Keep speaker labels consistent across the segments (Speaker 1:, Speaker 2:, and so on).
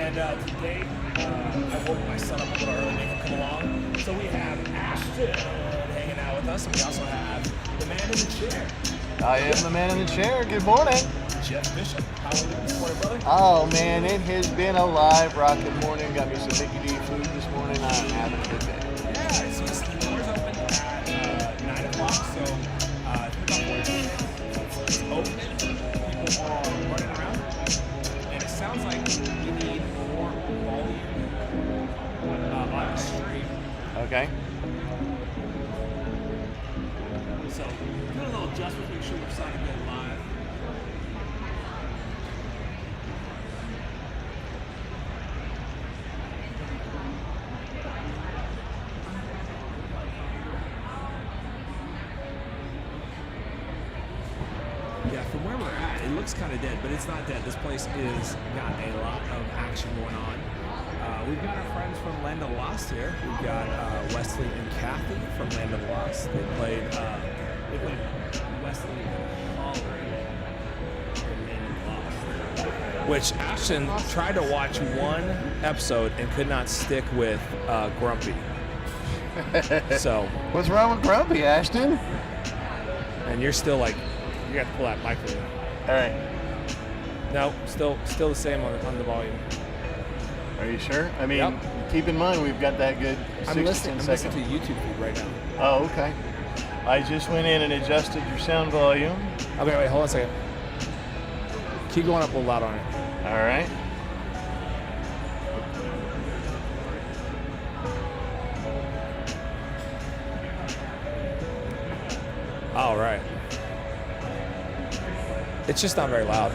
Speaker 1: And today, I woke my son up a little early, make him come along. So we have Ashton hanging out with us, and we also have the man in the chair.
Speaker 2: I am the man in the chair. Good morning.
Speaker 1: Jeff Bishop. How are you doing this morning, brother?
Speaker 2: Oh man, it has been a live rocking morning. Got me some Mickey D food this morning. I'm having a good day.
Speaker 1: Yeah, so the doors open at 9 o'clock, so it's been about 40 minutes. It's open. People are running around, and it sounds like we need more volume on the stream.
Speaker 2: Okay.
Speaker 1: So doing a little adjustment, make sure we're sounding good live. Yeah, from where we're at, it looks kind of dead, but it's not dead. This place is got a lot of action going on. We've got our friends from Land of the Lost here. We've got Wesley and Kathy from Land of the Lost. They played Wesley and Holly in Land of the Lost. Which Ashton tried to watch one episode and could not stick with Grumpy. So,
Speaker 2: What's wrong with Grumpy, Ashton?
Speaker 1: and you're still like, you got to pull that microphone.
Speaker 2: All right.
Speaker 1: No, still the same on the volume.
Speaker 2: Are you sure? I mean,
Speaker 1: Yep.
Speaker 2: keep in mind we've got that good 6
Speaker 1: I'm
Speaker 2: to 10
Speaker 1: listening to
Speaker 2: seconds.
Speaker 1: the YouTube feed right now.
Speaker 2: Oh, okay. I just went in and adjusted your sound volume.
Speaker 1: Okay, wait, hold on a second. Keep going up a little loud on it.
Speaker 2: All right.
Speaker 1: All right. It's just not very loud.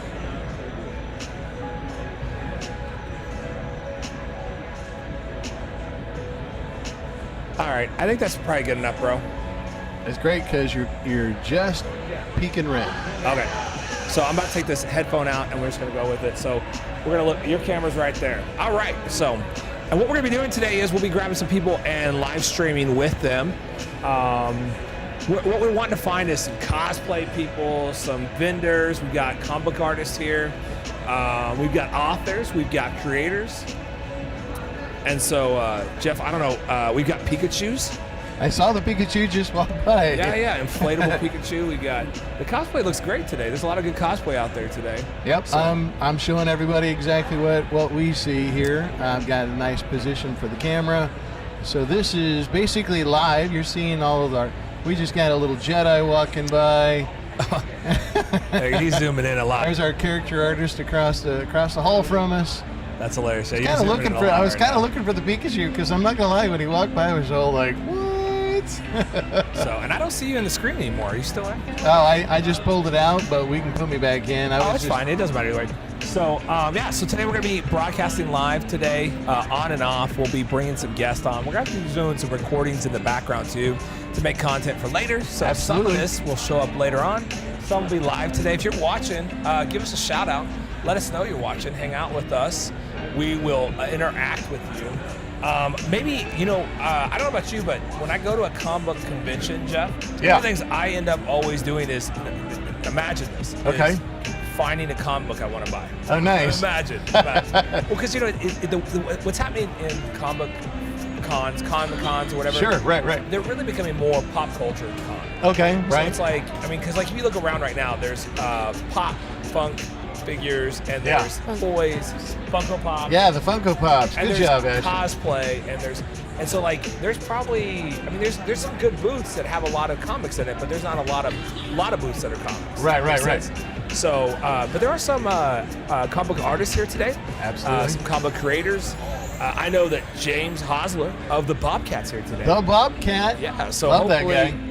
Speaker 1: All right, I think that's probably good enough, bro.
Speaker 2: It's great because you're just peeking red.
Speaker 1: Okay, so I'm about to take this headphone out and we're just gonna go with it. So we're gonna look, your camera's right there. All right, so, and what we're gonna be doing today is we'll be grabbing some people and live streaming with them. What we're wanting to find is some cosplay people, some vendors. We've got comic book artists here. We've got authors, we've got creators. And so, Jeff, I don't know, we've got Pikachus.
Speaker 2: I saw the Pikachu just walk by.
Speaker 1: Yeah, inflatable Pikachu. We got, the cosplay looks great today. There's a lot of good cosplay out there today.
Speaker 2: Yep,
Speaker 1: So-
Speaker 2: I'm showing everybody exactly what we see here. I've got a nice position for the camera. So this is basically live. You're seeing all of our, we just got a little Jedi walking by.
Speaker 1: Hey, he's zooming in a lot.
Speaker 2: There's our character artist across the hall from us.
Speaker 1: That's hilarious. Yeah,
Speaker 2: Kind of looking for, I was kind of looking for the Pikachu because I'm not gonna lie, when he walked by, I was all like, what?
Speaker 1: So, and I don't see you in the screen anymore. Are you still in?
Speaker 2: Oh, I just pulled it out, but we can put me back in.
Speaker 1: Oh, it's fine. It doesn't matter either way. So, yeah, so today we're going to be broadcasting live today, on and off. We'll be bringing some guests on. We're going to be doing some recordings in the background, too, to make content for later. So
Speaker 2: Absolutely.
Speaker 1: some of this will show up later on. Some will be live today. If you're watching, give us a shout-out. Let us know you're watching. Hang out with us. We will interact with you. Maybe, I don't know about you, but when I go to a comic book convention, Jeff, one of the things I end up always doing is, imagine this.
Speaker 2: Okay.
Speaker 1: Is finding a comic book I want to buy.
Speaker 2: Oh, nice.
Speaker 1: Imagine. Well, because, what's happening in comic cons, comic cons or whatever.
Speaker 2: Sure, right.
Speaker 1: They're really becoming more pop culture con.
Speaker 2: Okay,
Speaker 1: So
Speaker 2: right.
Speaker 1: it's like, because if you look around right now, there's pop, funk figures, and
Speaker 2: Yeah.
Speaker 1: there's toys, Funko Pop.
Speaker 2: Yeah, the Funko Pops.
Speaker 1: And
Speaker 2: Good
Speaker 1: there's
Speaker 2: job, Ashley.
Speaker 1: cosplay, and so there's probably, there's some good booths that have a lot of comics in it, but there's not a lot of booths that are comics.
Speaker 2: Right.
Speaker 1: Makes sense? So, but there are some comic book artists here today.
Speaker 2: Absolutely.
Speaker 1: Some comic book creators. I know that James Hosler of the Bobcats here today.
Speaker 2: The Bobcat.
Speaker 1: Yeah, so
Speaker 2: Love that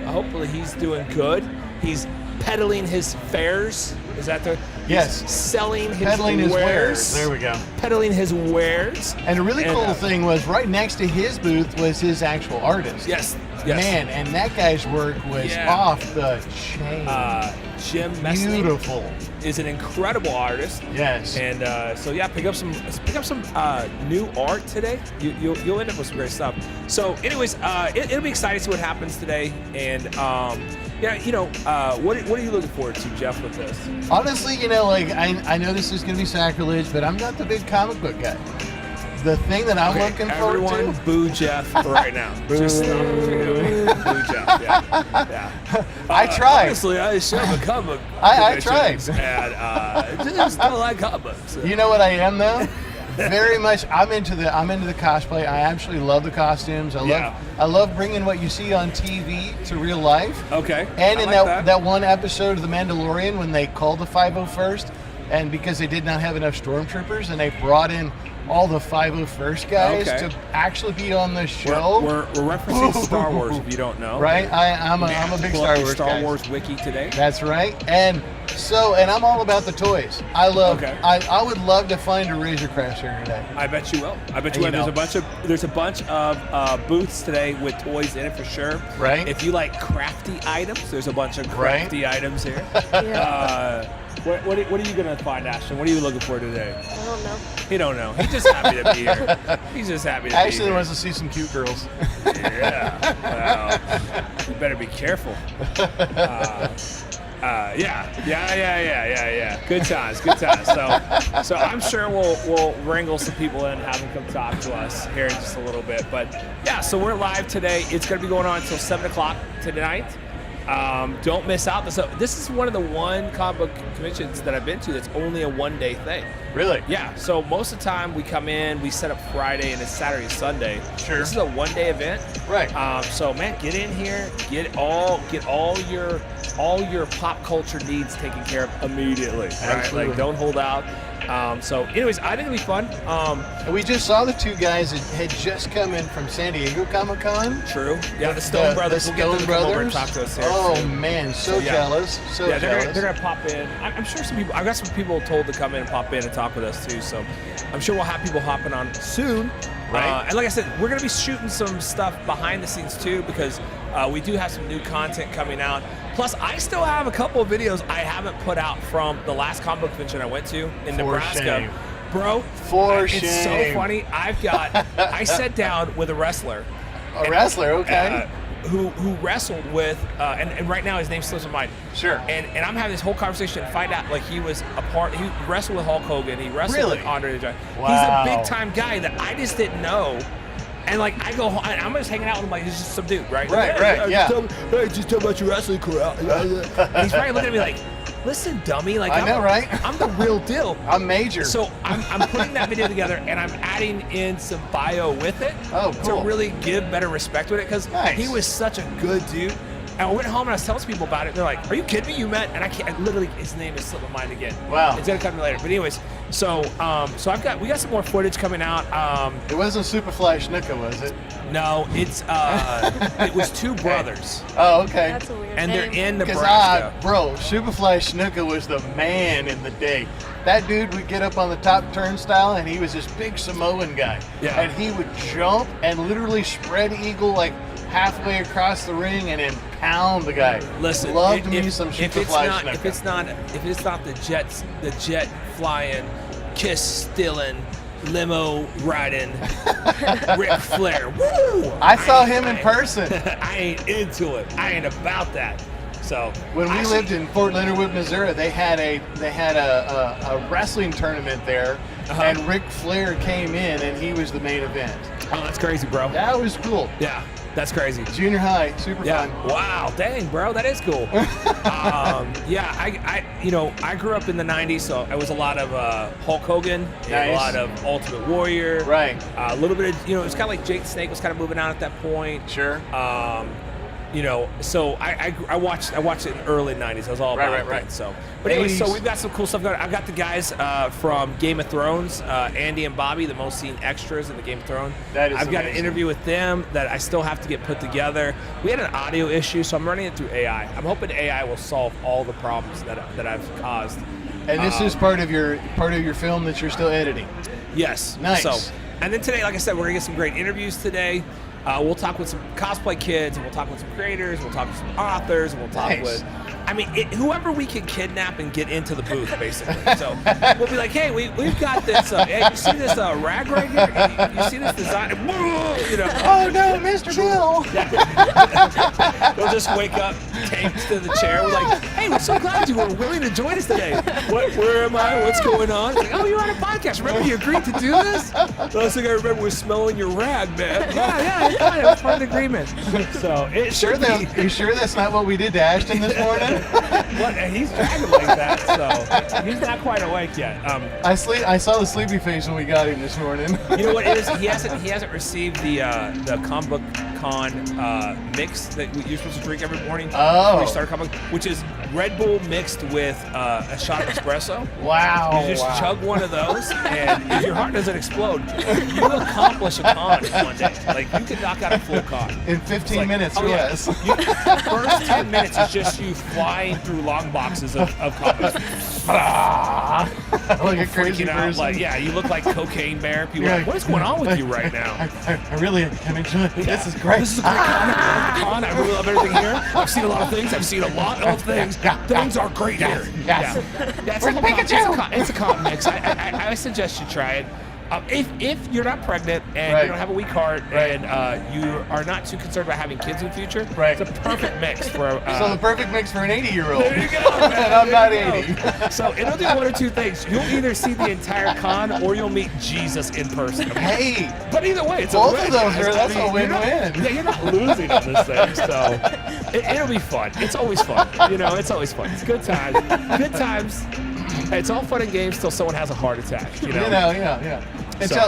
Speaker 1: hopefully he's doing good. He's peddling his wares. Is that the?
Speaker 2: Yes.
Speaker 1: He's selling his
Speaker 2: Peddling his wares.
Speaker 1: wares.
Speaker 2: There we go.
Speaker 1: Peddling his wares.
Speaker 2: And a really
Speaker 1: And,
Speaker 2: cool thing was right next to his booth was his actual artist.
Speaker 1: Yes.
Speaker 2: Man, and that guy's work was
Speaker 1: Yeah.
Speaker 2: off the chain.
Speaker 1: Jim Messley
Speaker 2: Beautiful.
Speaker 1: is an incredible artist.
Speaker 2: Yes.
Speaker 1: And so yeah, pick up some new art today. You'll end up with some great stuff. So anyways, it'll be exciting to see what happens today. And Yeah, what are you looking forward to, Jeff, with this?
Speaker 2: Honestly, like I know this is going to be sacrilege, but I'm not the big comic book guy. The thing that I'm looking forward
Speaker 1: everyone
Speaker 2: to.
Speaker 1: boo Jeff right now. Just stop what you're doing. Boo Jeff. Yeah.
Speaker 2: I tried.
Speaker 1: Honestly, I should have a comic.
Speaker 2: I tried.
Speaker 1: And just don't like comic books.
Speaker 2: You know what I am though? Very much. I'm into the cosplay. I actually love the costumes. I love bringing what you see on TV to real life.
Speaker 1: Okay.
Speaker 2: And
Speaker 1: I
Speaker 2: in
Speaker 1: like
Speaker 2: that one episode of The Mandalorian when they called the 501st, and because they did not have enough stormtroopers, and they brought in all the 501st guys to actually be on the show.
Speaker 1: We're referencing Star Wars if you don't know.
Speaker 2: Right? I'm a big Star Wars guy.
Speaker 1: Star Wars wiki today.
Speaker 2: That's right. And I'm all about the toys. I love.
Speaker 1: Okay.
Speaker 2: I would love to find a Razor Craft figure today.
Speaker 1: I bet you will. There's a bunch of booths today with toys in it for sure.
Speaker 2: Right.
Speaker 1: If you like crafty items, there's a bunch of crafty items here. What are you gonna find, Ashton? What are you looking for today?
Speaker 3: I don't know.
Speaker 1: He don't know. He's just happy to be here. He's just happy to be
Speaker 2: Actually
Speaker 1: here.
Speaker 2: wants to see some cute girls.
Speaker 1: Yeah. Well, you better be careful. Yeah. Good times. So I'm sure we'll wrangle some people in and have them come talk to us here in just a little bit. But yeah, so we're live today. It's going to be going on until 7 o'clock tonight. Don't miss out. So this is one of the comic book conventions that I've been to that's only a one-day thing.
Speaker 2: Really?
Speaker 1: Yeah. So most of the time we come in, we set up Friday, and it's Saturday and Sunday.
Speaker 2: Sure.
Speaker 1: This is a one-day event.
Speaker 2: Right.
Speaker 1: So man, get in here, get all your pop culture needs taken care of immediately. Right?
Speaker 2: Absolutely.
Speaker 1: Like don't hold out. So anyways, I think it'll be fun.
Speaker 2: And we just saw the two guys that had just come in from San Diego Comic-Con.
Speaker 1: True. Yeah, the Stone Brothers.
Speaker 2: The
Speaker 1: We'll get them
Speaker 2: Stone
Speaker 1: to come over and
Speaker 2: Brothers.
Speaker 1: talk to us here.
Speaker 2: Oh man, so jealous. So
Speaker 1: yeah,
Speaker 2: jealous.
Speaker 1: they're gonna pop in. I'm sure some people. I've got some people told to come in and pop in and talk with us too. So I'm sure we'll have people hopping on soon.
Speaker 2: Right.
Speaker 1: And like I said, we're gonna be shooting some stuff behind the scenes too because we do have some new content coming out. Plus, I still have a couple of videos I haven't put out from the last comic book convention I went to in Nebraska.
Speaker 2: Shame.
Speaker 1: Bro, it's so funny. I sat down with a wrestler.
Speaker 2: A wrestler, okay.
Speaker 1: Who wrestled with, and right now his name slips in mind.
Speaker 2: Sure.
Speaker 1: And I'm having this whole conversation and find out like he wrestled with Hulk Hogan, he wrestled with Andre the Giant.
Speaker 2: Wow.
Speaker 1: He's a big time guy that I just didn't know. And like I go home, I'm just hanging out with him like he's just some dude, right?
Speaker 2: Right, yeah.
Speaker 1: Just tell about your wrestling career. And he's probably looking at me like, listen, dummy, like
Speaker 2: I know, right?
Speaker 1: I'm the real deal.
Speaker 2: I'm major.
Speaker 1: So I'm putting that video together and I'm adding in some bio with it
Speaker 2: cool.
Speaker 1: to really give better respect with it because he was such a good dude. And I went home and I was telling people about it. They're like, "Are you kidding me? You met?" And I literally, his name is slipping my mind again.
Speaker 2: Wow.
Speaker 1: It's gonna come to me later. But anyways, so we got some more footage coming out.
Speaker 2: It wasn't Superfly Snuka, was it?
Speaker 1: No, it's it was two brothers.
Speaker 2: Oh, okay.
Speaker 3: That's a weird
Speaker 1: And they're
Speaker 3: name.
Speaker 1: in Nebraska.
Speaker 2: Bro, Superfly Snuka was the man in the day. That dude would get up on the top turnstile, and he was this big Samoan guy.
Speaker 1: Yeah.
Speaker 2: And he would jump and literally spread eagle like halfway across the ring and then pound the guy.
Speaker 1: Listen,
Speaker 2: loved me some Superfly Snuka.
Speaker 1: If it's not the jet flying, kiss stealing, limo riding, Ric Flair. Woo!
Speaker 2: I saw him in person.
Speaker 1: I ain't into it. I ain't about that. So
Speaker 2: when we lived in Fort Leonard Wood, Missouri, they had a wrestling tournament there, and Ric Flair came in and he was the main event.
Speaker 1: Oh, that's crazy, bro.
Speaker 2: That was cool.
Speaker 1: Yeah, that's crazy.
Speaker 2: Junior high, super fun.
Speaker 1: Wow, dang, bro, that is cool. I grew up in the '90s, so it was a lot of Hulk Hogan, and a lot of Ultimate Warrior.
Speaker 2: Right.
Speaker 1: A little bit of, it was kind of like Jake the Snake was kind of moving out at that point.
Speaker 2: Sure.
Speaker 1: So I watched it in the early '90s. I was all about that. So, but anyway, so we've got some cool stuff going. I've got the guys from Game of Thrones, Andy and Bobby, the most seen extras in the Game of Thrones. I've got an interview with them that I still have to get put together. We had an audio issue, so I'm running it through AI. I'm hoping AI will solve all the problems that I've caused.
Speaker 2: And this is part of your film that you're still editing.
Speaker 1: Yes.
Speaker 2: Nice.
Speaker 1: So, and then today, like I said, we're gonna get some great interviews today. We'll talk with some cosplay kids, and we'll talk with some creators, we'll talk with some authors, and we'll talk with I mean, whoever we can kidnap and get into the booth, basically. So we'll be like, hey, we've got this. Hey, you see this rag right here? You see this design? You know.
Speaker 2: Oh no, Mr. Bill!
Speaker 1: They'll just wake up, taped to the chair. We're like, hey, we're so glad you were willing to join us today. Where am I? What's going on? Like, oh, you're on a podcast. Remember you agreed to do this? The last thing I remember was smelling your rag, man. Yeah, it's fine. It was part of the agreement. So it should be.
Speaker 2: Are you sure that's not what we did to Ashton this morning?
Speaker 1: What? He's dragging like that, so he's not quite awake yet.
Speaker 2: I saw the sleepy face when we got him this morning.
Speaker 1: You know what it is? He hasn't received the Comic Book Con mix that you're supposed to drink every morning.
Speaker 2: Oh.
Speaker 1: Before you start Comic, which is Red Bull mixed with a shot of espresso.
Speaker 2: Wow.
Speaker 1: You just chug one of those, and if your heart doesn't explode, you accomplish a con in one day. Like, you could knock out a full con.
Speaker 2: In 15 minutes or less.
Speaker 1: First 10 minutes is just you flying through long boxes of comics.
Speaker 2: Like a crazy
Speaker 1: Freaking out,
Speaker 2: person.
Speaker 1: like, yeah, you look like Cocaine Bear. People are like, what is going on with you right now?
Speaker 2: I really am enjoying it. This is great.
Speaker 1: This is a great con. I really love everything here. I've seen a lot of things. I've seen a lot of things. Things are great here.
Speaker 2: Yes.
Speaker 1: Yeah, it's like it's a con mix. I suggest you try it. If you're not pregnant and you don't have a weak heart and you are not too concerned about having kids in the future, it's a perfect mix for.
Speaker 2: So the perfect mix for an 80-year-old.
Speaker 1: There you go.
Speaker 2: And I'm not 80.
Speaker 1: So it'll do one or two things. You'll either see the entire con or you'll meet Jesus in person.
Speaker 2: Hey.
Speaker 1: But either way, it's
Speaker 2: both
Speaker 1: a win.
Speaker 2: of those. That's a win-win.
Speaker 1: Yeah, you're not losing on this thing, so it'll be fun. It's always fun. It's always fun. It's good times. Good times. It's all fun and games till someone has a heart attack.
Speaker 2: Yeah.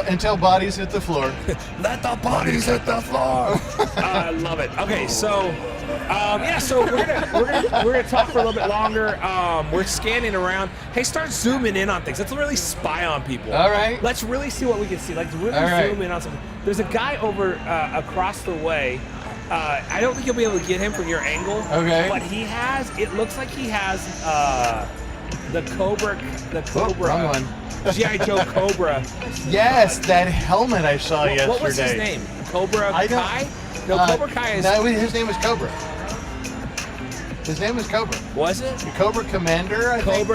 Speaker 2: Until bodies hit the floor.
Speaker 1: Let the bodies hit the floor. I love it. Okay, so so we're gonna talk for a little bit longer. We're scanning around. Hey, start zooming in on things. Let's really spy on people.
Speaker 2: All right.
Speaker 1: Let's really see what we can see. Like really zoom in on something. There's a guy over across the way. I don't think you'll be able to get him from your angle.
Speaker 2: Okay.
Speaker 1: But he has. It looks like he has the Cobra.
Speaker 2: Oh, wrong one.
Speaker 1: G.I. Joe Cobra.
Speaker 2: Yes, that helmet I saw yesterday.
Speaker 1: What was his name? Cobra Kai? No, Cobra Kai is.
Speaker 2: No, his name was Cobra. His name was Cobra.
Speaker 1: Was it?
Speaker 2: The Cobra Commander, I think,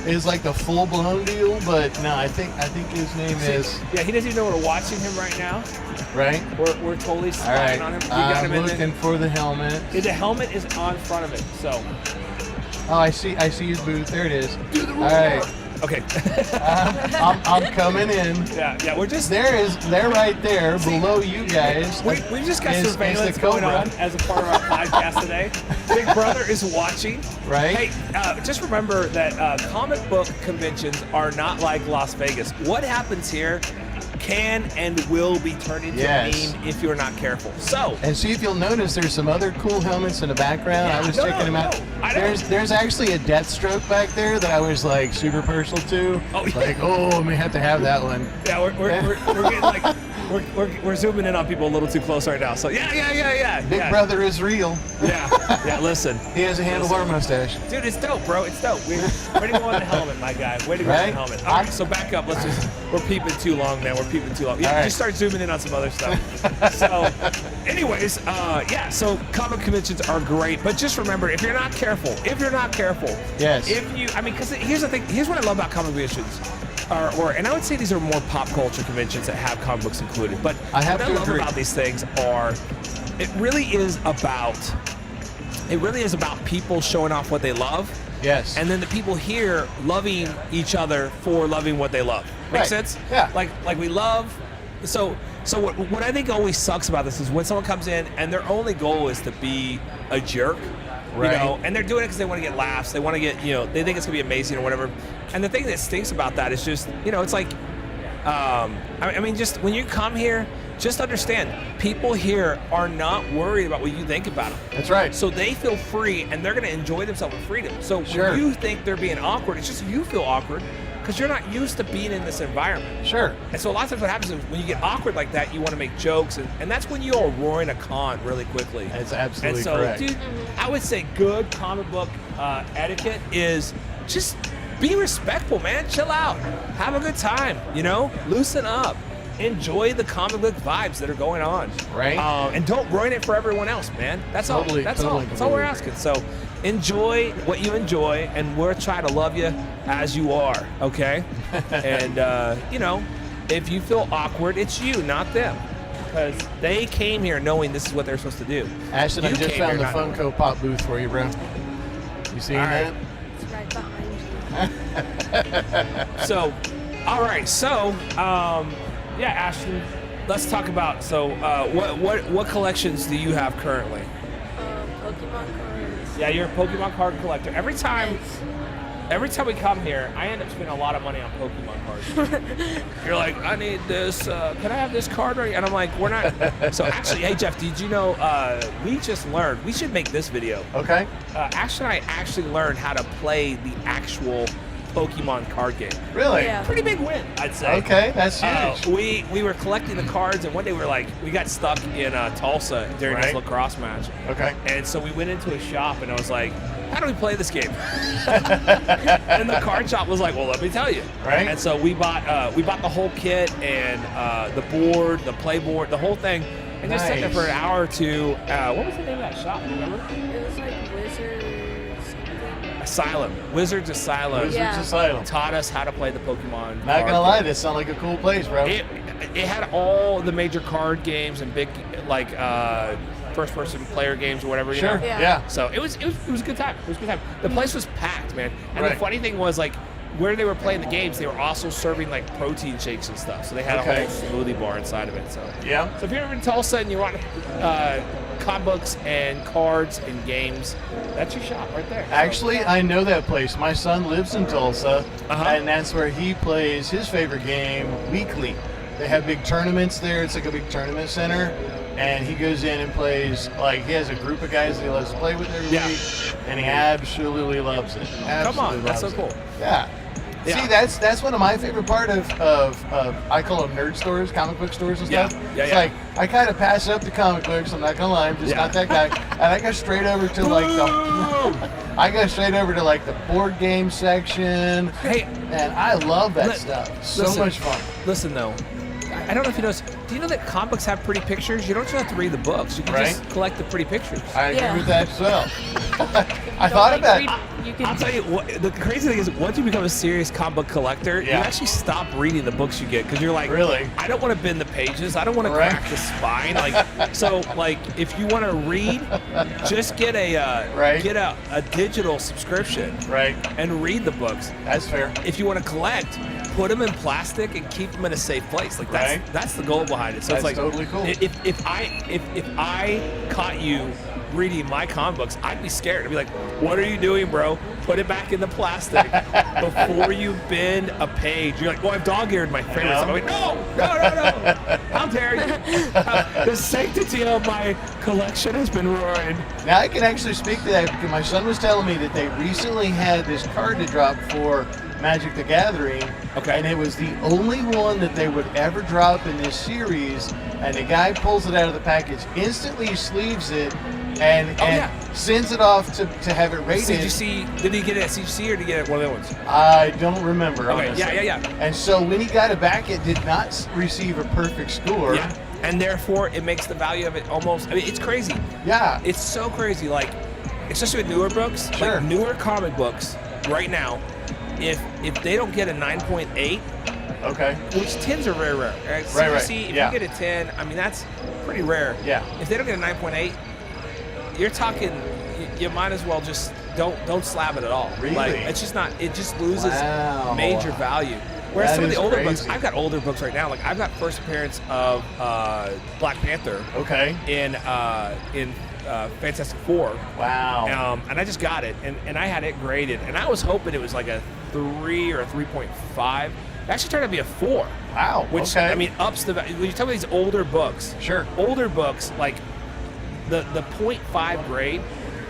Speaker 2: is like the full-blown deal, but no, I think his name is.
Speaker 1: Yeah, he doesn't even know we're watching him right now.
Speaker 2: Right.
Speaker 1: We're totally spying on him. We got him
Speaker 2: looking for the helmet.
Speaker 1: The helmet is on front of it, so.
Speaker 2: Oh, I see his booth. There it is. All right.
Speaker 1: Okay.
Speaker 2: I'm coming in.
Speaker 1: Yeah, we're just.
Speaker 2: They're right there below you guys.
Speaker 1: We just got surveillance going on as a part of our podcast today. Big Brother is watching.
Speaker 2: Right.
Speaker 1: Hey, just remember that comic book conventions are not like Las Vegas. What happens here can and will be turned into a meme if you're not careful. So.
Speaker 2: And see if you'll notice there's some other cool helmets in the background.
Speaker 1: Yeah,
Speaker 2: I was checking them out. There's actually a Deathstroke back there that I was like super personal to.
Speaker 1: Oh, yeah.
Speaker 2: Like, I may have to have that one.
Speaker 1: Yeah, we're getting like we're zooming in on people a little too close right now. So yeah.
Speaker 2: Big Brother is real.
Speaker 1: Yeah. Listen.
Speaker 2: He has a handlebar mustache.
Speaker 1: Dude, it's dope, bro. It's dope. Way to go on the helmet, my guy. Way to go on the helmet. All right, so back up. We're peeping too long, man. We're peeping too long. Yeah, just start zooming in on some other stuff. So, anyways, so comic conventions are great, but just remember, if you're not careful,
Speaker 2: yes.
Speaker 1: Because here's the thing. Here's what I love about comic conventions. And I would say these are more pop culture conventions that have comic books included. But what I love about these things it really is about people showing off what they love.
Speaker 2: Yes.
Speaker 1: And then the people here loving each other for loving what they love. Make sense?
Speaker 2: Yeah.
Speaker 1: Like we love. So what I think always sucks about this is when someone comes in and their only goal is to be a jerk.
Speaker 2: Right.
Speaker 1: And they're doing it because they want to get laughs. They want to get, they think it's going to be amazing or whatever. And the thing that stinks about that is just, it's like, just when you come here, just understand, people here are not worried about what you think about them.
Speaker 2: That's right.
Speaker 1: So they feel free, and they're going to enjoy themselves with freedom. So when you think they're being awkward, it's just you feel awkward because you're not used to being in this environment.
Speaker 2: Sure.
Speaker 1: And so a lot of times what happens is when you get awkward like that, you want to make jokes, and that's when you're roaring a con really quickly.
Speaker 2: That's absolutely
Speaker 1: correct.
Speaker 2: correct.
Speaker 1: Dude, I would say good comic book etiquette is just be respectful, man. Chill out. Have a good time, loosen up. enjoy the comic book vibes that are going on.
Speaker 2: Right.
Speaker 1: And don't ruin it for everyone else, man. That's all.
Speaker 2: Totally,
Speaker 1: That's
Speaker 2: totally,
Speaker 1: all. That's all we're
Speaker 2: totally.
Speaker 1: asking. So enjoy what you enjoy, and we're trying to love you as you are, okay? And, if you feel awkward, it's you, not them. Because they came here knowing this is what they're supposed to do.
Speaker 2: Ashton, I
Speaker 1: You
Speaker 2: just
Speaker 1: came
Speaker 2: found
Speaker 1: here
Speaker 2: the
Speaker 1: not
Speaker 2: Funko Pop booth for you, bro. You seeing
Speaker 1: All right.
Speaker 2: that?
Speaker 3: It's right behind you.
Speaker 1: So, all right. So, yeah, Ashton, let's talk about. So, what collections do you have currently?
Speaker 3: Pokemon cards.
Speaker 1: Yeah, you're a Pokemon card collector. Every time we come here, I end up spending a lot of money on Pokemon cards. You're like, I need this. Can I have this card? And I'm like, we're not. So actually, hey Jeff, did you know we just learned? We should make this video.
Speaker 2: Okay.
Speaker 1: Ashton and I actually learned how to play the actual Pokemon card game.
Speaker 2: Really?
Speaker 3: Yeah.
Speaker 1: Pretty big win, I'd say.
Speaker 2: Okay, that's huge.
Speaker 1: We were collecting the cards, and one day we got stuck in Tulsa during this
Speaker 2: Right.
Speaker 1: lacrosse match.
Speaker 2: Okay.
Speaker 1: And so we went into a shop, and I was like, how do we play this game? And the card shop was like, well, let me tell you.
Speaker 2: Right.
Speaker 1: And so we bought the whole kit and the board, the play board, the whole thing, and just sat there
Speaker 2: Nice.
Speaker 1: for an hour or two. What was the name of that shop? Remember?
Speaker 3: It was like Wizard something.
Speaker 1: Asylum. Wizards Asylum.
Speaker 2: Wizards
Speaker 3: Yeah.
Speaker 2: Asylum.
Speaker 1: Taught us how to play the Pokemon.
Speaker 2: Not
Speaker 1: card
Speaker 2: gonna lie,
Speaker 1: game.
Speaker 2: this sounds like a cool place, bro.
Speaker 1: It had all the major card games and big like first-person player games or whatever. You
Speaker 2: Sure.
Speaker 1: know?
Speaker 2: Yeah.
Speaker 1: So it was a good time. It was a good time. The place was packed, man. And
Speaker 2: Right.
Speaker 1: the funny thing was, like, where they were playing the games, they were also serving like protein shakes and stuff. So they had
Speaker 2: Okay.
Speaker 1: a whole smoothie bar inside of it. So
Speaker 2: Yeah.
Speaker 1: if you're ever in Tulsa and you want comic books and cards and games, that's your shop right there. So-
Speaker 2: Actually, I know that place. My son lives in Tulsa,
Speaker 1: Uh-huh.
Speaker 2: and that's where he plays his favorite game weekly. They have big tournaments there. It's like a big tournament center, and he goes in and plays. Like, he has a group of guys that he loves to play with every
Speaker 1: Yeah.
Speaker 2: week, and he absolutely loves it.
Speaker 1: Come
Speaker 2: Absolutely
Speaker 1: on, that's so
Speaker 2: loves
Speaker 1: cool.
Speaker 2: it. Yeah.
Speaker 1: Yeah.
Speaker 2: See, that's one of my favorite part of I call them nerd stores, comic book stores and
Speaker 1: Yeah.
Speaker 2: stuff.
Speaker 1: Yeah,
Speaker 2: It's
Speaker 1: yeah.
Speaker 2: like I kind of pass up the comic books. I'm not gonna lie, I'm just
Speaker 1: Yeah.
Speaker 2: not that guy. And I go straight over to like the I go straight over to like the board game section,
Speaker 1: Hey,
Speaker 2: and I love that
Speaker 1: Li-
Speaker 2: stuff. So
Speaker 1: listen.
Speaker 2: much fun.
Speaker 1: listen though. I don't know if you noticed. Do you know that comic books have pretty pictures? You don't just have to read the books. You can
Speaker 2: Right.
Speaker 1: just collect the pretty pictures.
Speaker 2: I agree
Speaker 3: Yeah.
Speaker 2: with that as well. I
Speaker 3: So,
Speaker 2: thought
Speaker 3: like,
Speaker 2: about
Speaker 3: read- you
Speaker 1: I'll
Speaker 3: can
Speaker 1: tell you what. The crazy thing is, once you become a serious comic book collector,
Speaker 2: Yeah.
Speaker 1: you actually stop reading the books you get because you're like,
Speaker 2: Really?
Speaker 1: I don't want to bend the pages. I don't want to
Speaker 2: Right.
Speaker 1: crack the spine. Like, so, like, if you want to read, just get
Speaker 2: Right.
Speaker 1: get a digital subscription
Speaker 2: right.
Speaker 1: and read the books.
Speaker 2: That's fair.
Speaker 1: If you want to collect, put them in plastic and keep them in a safe place. Like
Speaker 2: Right.
Speaker 1: that's the goal behind it. So
Speaker 2: That's
Speaker 1: it's like
Speaker 2: totally cool.
Speaker 1: If I caught you reading my comic books, I'd be scared. I'd be like, "What are you doing, bro? Put it back in the plastic before you bend a page." You're like, "Well, I've dog-eared my favorites."
Speaker 2: Yeah.
Speaker 1: I'm like, "No! How dare you? The sanctity of my collection has been ruined."
Speaker 2: Now I can actually speak to that because my son was telling me that they recently had this card to drop for Magic the Gathering.
Speaker 1: Okay.
Speaker 2: And it was the only one that they would ever drop in this series. And the guy pulls it out of the package, instantly sleeves it, and
Speaker 1: yeah.
Speaker 2: sends it off to have it rated.
Speaker 1: CGC? Did he get it at CGC or did he get it at one of the other ones?
Speaker 2: I don't remember.
Speaker 1: Okay,
Speaker 2: honestly.
Speaker 1: yeah.
Speaker 2: And so when he got it back, it did not receive a perfect score.
Speaker 1: Yeah, and therefore it makes the value of it almost. I mean, it's crazy.
Speaker 2: Yeah.
Speaker 1: It's so crazy. Like, especially with newer books,
Speaker 2: Sure.
Speaker 1: like newer comic books right now. If they don't get a 9.8,
Speaker 2: Okay.
Speaker 1: which 10s are very rare. Right?
Speaker 2: Right, right,
Speaker 1: CGC, if
Speaker 2: yeah.
Speaker 1: you get a 10, I mean that's pretty rare.
Speaker 2: Yeah.
Speaker 1: If they don't get a 9.8, you're talking. You might as well just don't slab it at all.
Speaker 2: Really?
Speaker 1: Like it's just not. It just loses
Speaker 2: Wow.
Speaker 1: major value. Whereas
Speaker 2: That
Speaker 1: some of
Speaker 2: is
Speaker 1: the older books,
Speaker 2: crazy.
Speaker 1: I've got older books right now. Like I've got first appearance of Black Panther
Speaker 2: Okay.
Speaker 1: in Fantastic Four,
Speaker 2: Wow.
Speaker 1: and I just got it, and I had it graded, and I was hoping it was like a 3 or a 3.5. It actually turned out to be a 4,
Speaker 2: Wow.
Speaker 1: which
Speaker 2: okay.
Speaker 1: I mean ups the value. When you talk about these older books,
Speaker 2: Sure.
Speaker 1: older books like the 0.5 grade,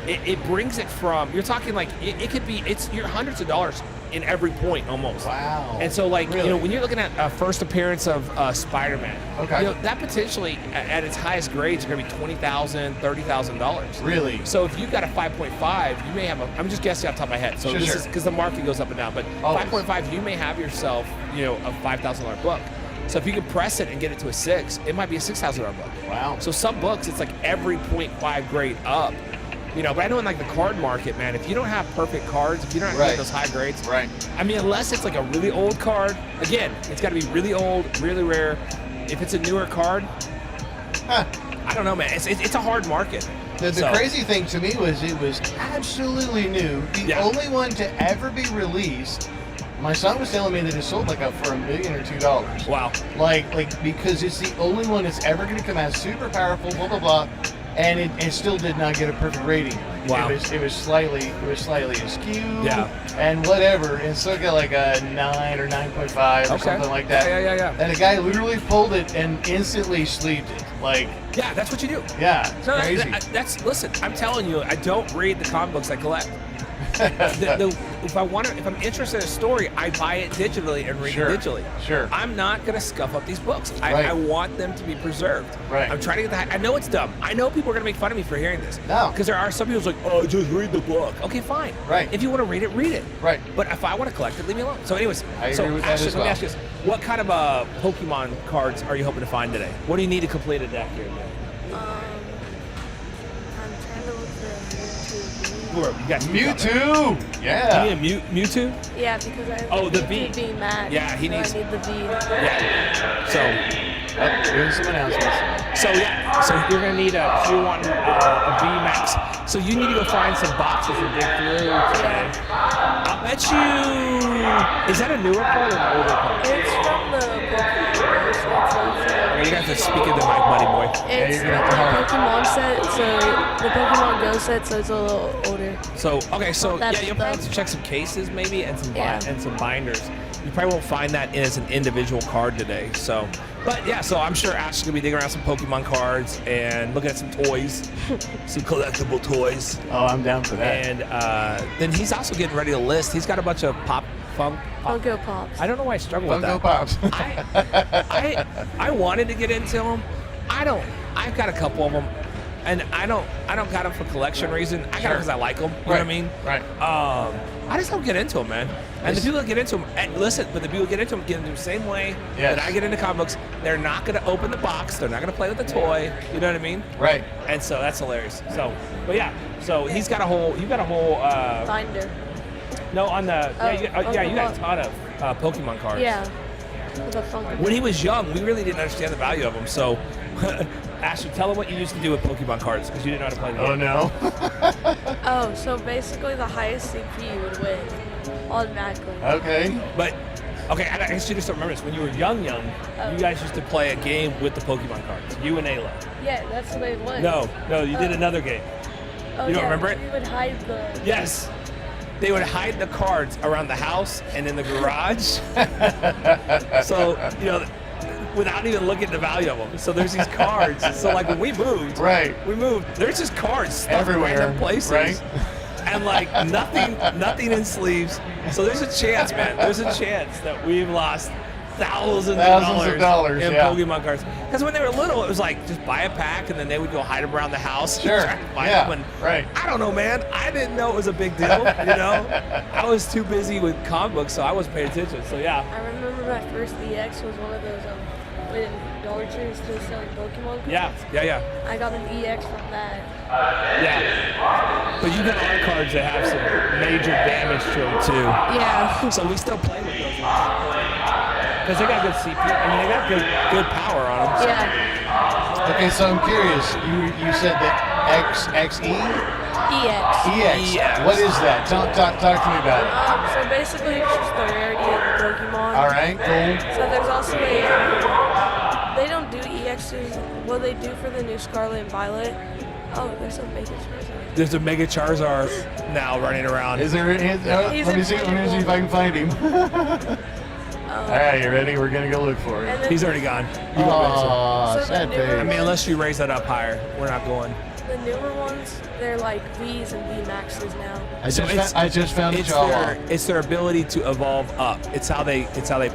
Speaker 1: it brings it from. You're talking like it could be you're hundreds of dollars in every point almost.
Speaker 2: Wow.
Speaker 1: And so, like,
Speaker 2: Really?
Speaker 1: you know, when you're looking at a first appearance of Spider-Man,
Speaker 2: Okay.
Speaker 1: you know, that potentially at its highest grades are going to be $20,000, $30,000.
Speaker 2: Really?
Speaker 1: So if you've got a 5.5, you may have I'm just guessing off the top of my head. So
Speaker 2: Sure,
Speaker 1: this
Speaker 2: sure.
Speaker 1: is because the market goes up and down, but
Speaker 2: Always.
Speaker 1: 5.5, you may have yourself, you know, a $5,000 book. So if you can press it and get it to a 6, it might be a $6,000 book.
Speaker 2: Wow.
Speaker 1: So some books, it's like every 0.5 grade up. You know, but I know in like the card market, man, if you don't have perfect cards, if you don't
Speaker 2: Right.
Speaker 1: get those high grades,
Speaker 2: Right.
Speaker 1: I mean, unless it's like a really old card, again, it's got to be really old, really rare. If it's a newer card,
Speaker 2: Huh.
Speaker 1: I don't know, man. It's a hard market.
Speaker 2: The
Speaker 1: So-
Speaker 2: crazy thing to me was it was absolutely new. The
Speaker 1: Yeah.
Speaker 2: only one to ever be released. My son was telling me that it sold like for $1 million or $2.
Speaker 1: Wow.
Speaker 2: Like because it's the only one that's ever going to come out, super powerful, blah blah blah, and it still did not get a perfect rating.
Speaker 1: Wow.
Speaker 2: It was slightly askew.
Speaker 1: Yeah.
Speaker 2: And whatever, and still got like a 9 or 9.5 or
Speaker 1: Okay.
Speaker 2: something like that.
Speaker 1: Yeah.
Speaker 2: And the guy literally pulled it and instantly sleeved it. Like,
Speaker 1: Yeah, that's what you do.
Speaker 2: yeah, it's
Speaker 1: No,
Speaker 2: crazy.
Speaker 1: that's listen. I'm telling you, I don't read the comic books I collect. If I'm interested in a story, I buy it digitally and read
Speaker 2: Sure,
Speaker 1: it digitally.
Speaker 2: sure.
Speaker 1: I'm not gonna scuff up these books.
Speaker 2: Right.
Speaker 1: I want them to be preserved.
Speaker 2: Right.
Speaker 1: I'm trying to get that. I know it's dumb. I know people are gonna make fun of me for hearing this.
Speaker 2: No.
Speaker 1: Because there are some people who's like, oh, just read the book. Okay, fine.
Speaker 2: Right.
Speaker 1: If you want to read it, read it.
Speaker 2: Right.
Speaker 1: But if I want to collect it, leave me alone. So, anyways,
Speaker 2: I
Speaker 1: so
Speaker 2: agree with that
Speaker 1: Ashton,
Speaker 2: as
Speaker 1: let me
Speaker 2: well.
Speaker 1: ask you this: what kind of Pokemon cards are you hoping to find today? What do you need to complete a deck here?
Speaker 3: I'm trying to look for
Speaker 1: You got
Speaker 2: Mewtwo. Yeah.
Speaker 1: You need a Mewtwo?
Speaker 3: Yeah, because I have
Speaker 1: Oh, the
Speaker 3: V
Speaker 1: V.
Speaker 3: Max.
Speaker 1: Yeah, he
Speaker 3: so
Speaker 1: needs-
Speaker 3: I need the V.
Speaker 1: Yeah. So,
Speaker 2: Oh, doing some announcements.
Speaker 1: so you're gonna need you want a V Max. So you need to go find some boxes and dig through today. I'll bet you. Is that a newer card or an older card?
Speaker 3: It's from the Pokemon Go, so it's like
Speaker 1: You're gonna have to speak into the mic, buddy boy.
Speaker 3: it's
Speaker 2: you're gonna have to
Speaker 3: the
Speaker 2: hum.
Speaker 3: Pokemon set, so the Pokemon Go set, so it's a little older.
Speaker 1: So okay, so
Speaker 3: That's
Speaker 1: yeah, you'll probably have to check some cases maybe and some
Speaker 3: Yeah.
Speaker 1: and some binders. You probably won't find that as an individual card today. So, but yeah, so I'm sure Ash is gonna be digging around some Pokemon cards and looking at some toys, some collectible toys.
Speaker 2: Oh, I'm down for that.
Speaker 1: And then he's also getting ready to list. He's got a bunch of
Speaker 3: Funko Pops.
Speaker 1: I don't know why I struggle with
Speaker 2: Funko
Speaker 1: that.
Speaker 2: Pops.
Speaker 1: I wanted to get into them. I've got a couple of them, and I don't got them for collection reason. I got them
Speaker 2: Sure.
Speaker 1: because I like them. You know what I mean?
Speaker 2: Right.
Speaker 1: I just don't get into them, man. And the people that get into them, and listen, but the people that get into them get into them the same way
Speaker 2: Yes.
Speaker 1: that I get into comic books. They're not going to open the box. They're not going to play with the toy. You know what I mean?
Speaker 2: Right.
Speaker 1: And so that's hilarious. So, but yeah. So he's got a whole. You got a whole.
Speaker 3: Binder.
Speaker 1: No, on the.
Speaker 3: Oh,
Speaker 1: you got a ton of Pokemon cards.
Speaker 3: Yeah. With a Funko.
Speaker 1: When he was young, we really didn't understand the value of them. So, Ashley, tell him what you used to do with Pokemon cards because you didn't know how to play the
Speaker 2: Oh
Speaker 1: game.
Speaker 2: no.
Speaker 3: Oh, so basically the highest CP would win automatically.
Speaker 2: Okay.
Speaker 1: But okay, I guess you just don't remember this. When you were young, you guys used to play a game with the Pokemon cards. You and Ayla.
Speaker 3: Yeah, that's the way it was.
Speaker 1: No, you did another game.
Speaker 3: Oh,
Speaker 1: you don't
Speaker 3: yeah,
Speaker 1: remember it?
Speaker 3: We would hide the.
Speaker 1: Yes. They would hide the cards around the house and in the garage. So, without even looking at the value of them. So there's these cards. So like when we moved,
Speaker 2: Right.
Speaker 1: there's just cards stuffed
Speaker 2: Everywhere,
Speaker 1: in random places.
Speaker 2: right?
Speaker 1: And like nothing in sleeves. So there's a chance, man. There's a chance that we've lost thousands
Speaker 2: of dollars,
Speaker 1: in
Speaker 2: yeah.
Speaker 1: Pokemon cards. Because when they were little, it was like just buy a pack and then they would go hide them around the house. and
Speaker 2: Sure,
Speaker 1: try to find
Speaker 2: yeah,
Speaker 1: them. And
Speaker 2: right.
Speaker 1: I don't know, man. I didn't know it was a big deal. I was too busy with comic books, so I wasn't paying attention. So yeah.
Speaker 3: I remember my first EX was one of those when Dollar Tree was still selling Pokemon cards.
Speaker 1: Yeah.
Speaker 3: I got an EX from that.
Speaker 1: Yeah. But you got a lot of cards that have some major damage to them too.
Speaker 3: Yeah.
Speaker 1: So we still play with those because they got good CP. I mean, they got good power on them. So.
Speaker 3: Yeah.
Speaker 2: Okay, so I'm curious. You said that XXE?
Speaker 3: EX.
Speaker 2: EX.
Speaker 1: EX.
Speaker 2: What is that? Talk to me about it.
Speaker 3: So basically it's just the rarity of the Pokemon.
Speaker 2: All right, cool.
Speaker 3: So there's also they don't do EXs. What they do for the new Scarlet and Violet. Oh, there's some Mega Charizard.
Speaker 1: There's a Mega Charizard now running around.
Speaker 2: Is there? Let me see if I can find him. All right, you ready? We're gonna go look for
Speaker 3: And
Speaker 2: it.
Speaker 3: then
Speaker 1: He's already gone. You go
Speaker 2: Aw,
Speaker 3: So the
Speaker 2: sad
Speaker 3: newer-
Speaker 1: I
Speaker 2: face.
Speaker 1: mean, unless you raise that up higher, we're not going.
Speaker 3: the newer ones, they're like V's and V Maxes now.
Speaker 2: I just found a Jawa.
Speaker 1: It's their ability to evolve up. It's how they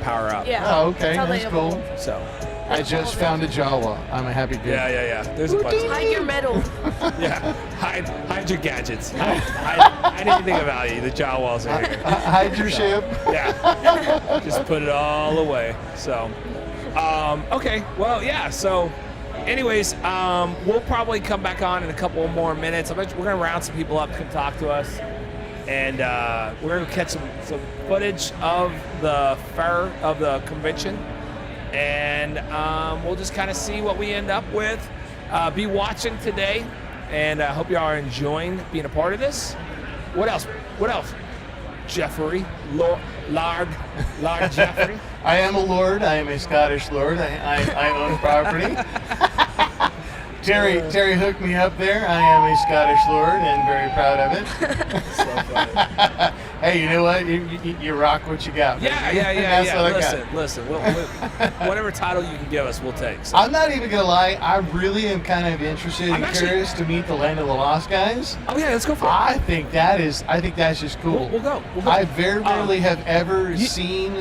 Speaker 1: power up.
Speaker 3: Yeah.
Speaker 2: Oh, okay,
Speaker 3: That's how they
Speaker 2: that's cool.
Speaker 3: evolve.
Speaker 1: So
Speaker 2: I just found a Jawa. I'm a happy dude.
Speaker 1: yeah. There's a bunch.
Speaker 3: Hide your medal.
Speaker 1: Yeah. Hide your gadgets. Hide anything of value. The Jawas are here.
Speaker 2: Hide your ship.
Speaker 1: Yeah. Just put it all away. So, Okay, well, yeah, so anyways, we'll probably come back on in a couple more minutes. We're going to round some people up to come talk to us. And we're going to catch some footage of the fair, of the convention. And we'll just kind of see what we end up with. Be watching today. And I hope you all are enjoying being a part of this. What else? Jeffrey, Lord Jeffrey.
Speaker 2: I am a lord. I am a Scottish lord. I own property. Terry hooked me up there. I am a Scottish lord and very proud of it.
Speaker 1: So funny.
Speaker 2: Hey, you know what? You rock what you got. Baby.
Speaker 1: Yeah.
Speaker 2: That's what I got.
Speaker 1: Listen. Whatever title you can give us, we'll take. So.
Speaker 2: I'm not even gonna lie. I really am kind of interested and
Speaker 1: actually
Speaker 2: curious to meet the Land of the Lost guys.
Speaker 1: Oh yeah, let's go for it.
Speaker 2: I think that's just cool.
Speaker 1: We'll go.
Speaker 2: I very rarely have ever seen,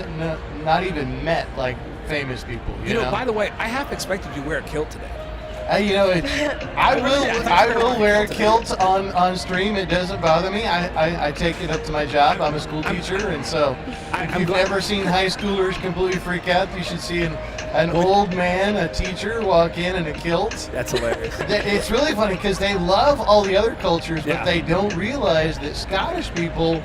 Speaker 2: not even met like famous people.
Speaker 1: You know, by the way, I half expected you to wear a kilt today.
Speaker 2: I will wear a kilt on stream. It doesn't bother me. I take it up to my job. I'm a school teacher, and so if you've ever seen high schoolers completely freak out, you should see an old man, a teacher, walk in a kilt.
Speaker 1: That's hilarious.
Speaker 2: It's really funny because they love all the other cultures, but they don't realize that Scottish people,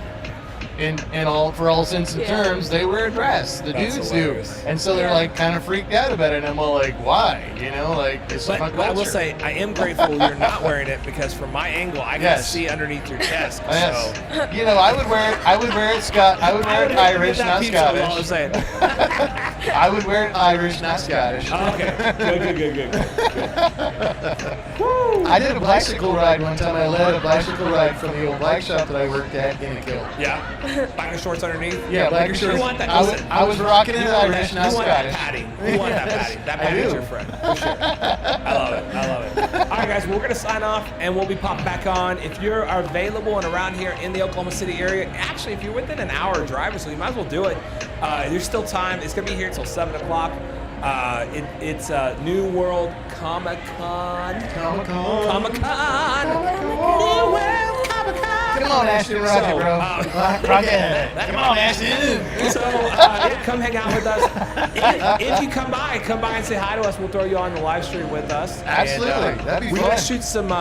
Speaker 2: for all sense and terms, they wear a dress. The
Speaker 1: That's
Speaker 2: dudes
Speaker 1: hilarious.
Speaker 2: do, and so they're like kind of freaked out about it. And I'm all like, why? You know, like it's my
Speaker 1: But
Speaker 2: culture.
Speaker 1: I will say, I am grateful you're not wearing it because from my angle, I can see underneath your chest.
Speaker 2: Yes.
Speaker 1: So.
Speaker 2: You know, I would wear it Scott. I would wear it Irish, not Scottish.
Speaker 1: I'm saying.
Speaker 2: I would wear it Irish, not Scottish.
Speaker 1: Okay. Good.
Speaker 2: I did a bicycle ride one time. I led a bicycle ride from the old bike shop that I worked at in a kilt.
Speaker 1: Yeah. Biker shorts underneath.
Speaker 2: Yeah, biker shorts.
Speaker 1: You want that?
Speaker 2: I was rocking it Irish, not
Speaker 1: You want that
Speaker 2: Scottish.
Speaker 1: padding. You want that padding. That padding's your friend. For sure. I love it. All right, guys, we're going to sign off, and we'll be popping back on. If you're available and around here in the Oklahoma City area, actually, if you're within an hour drive or so, you might as well do it. There's still time. It's going to be here till 7 o'clock. It's New World Comic-Con. New World Comic-Con.
Speaker 2: Come on, Ashton, rock it, bro. Rock it. Come on, Ashton.
Speaker 1: So, come hang out with us. If you come by and say hi to us. We'll throw you on the live stream with us.
Speaker 2: Absolutely. That'd be
Speaker 1: we
Speaker 2: fun.
Speaker 1: gotta shoot some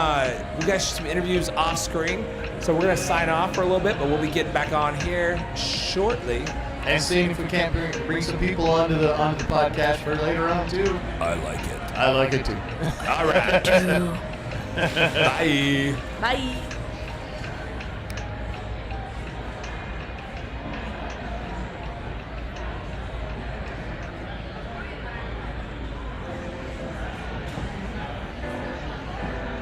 Speaker 1: interviews off screen. So we're gonna sign off for a little bit, but we'll be getting back on here shortly.
Speaker 2: And seeing if we can't bring some people onto the podcast for later on too.
Speaker 1: I like it.
Speaker 2: I like it too.
Speaker 1: All right. Bye.
Speaker 3: Bye.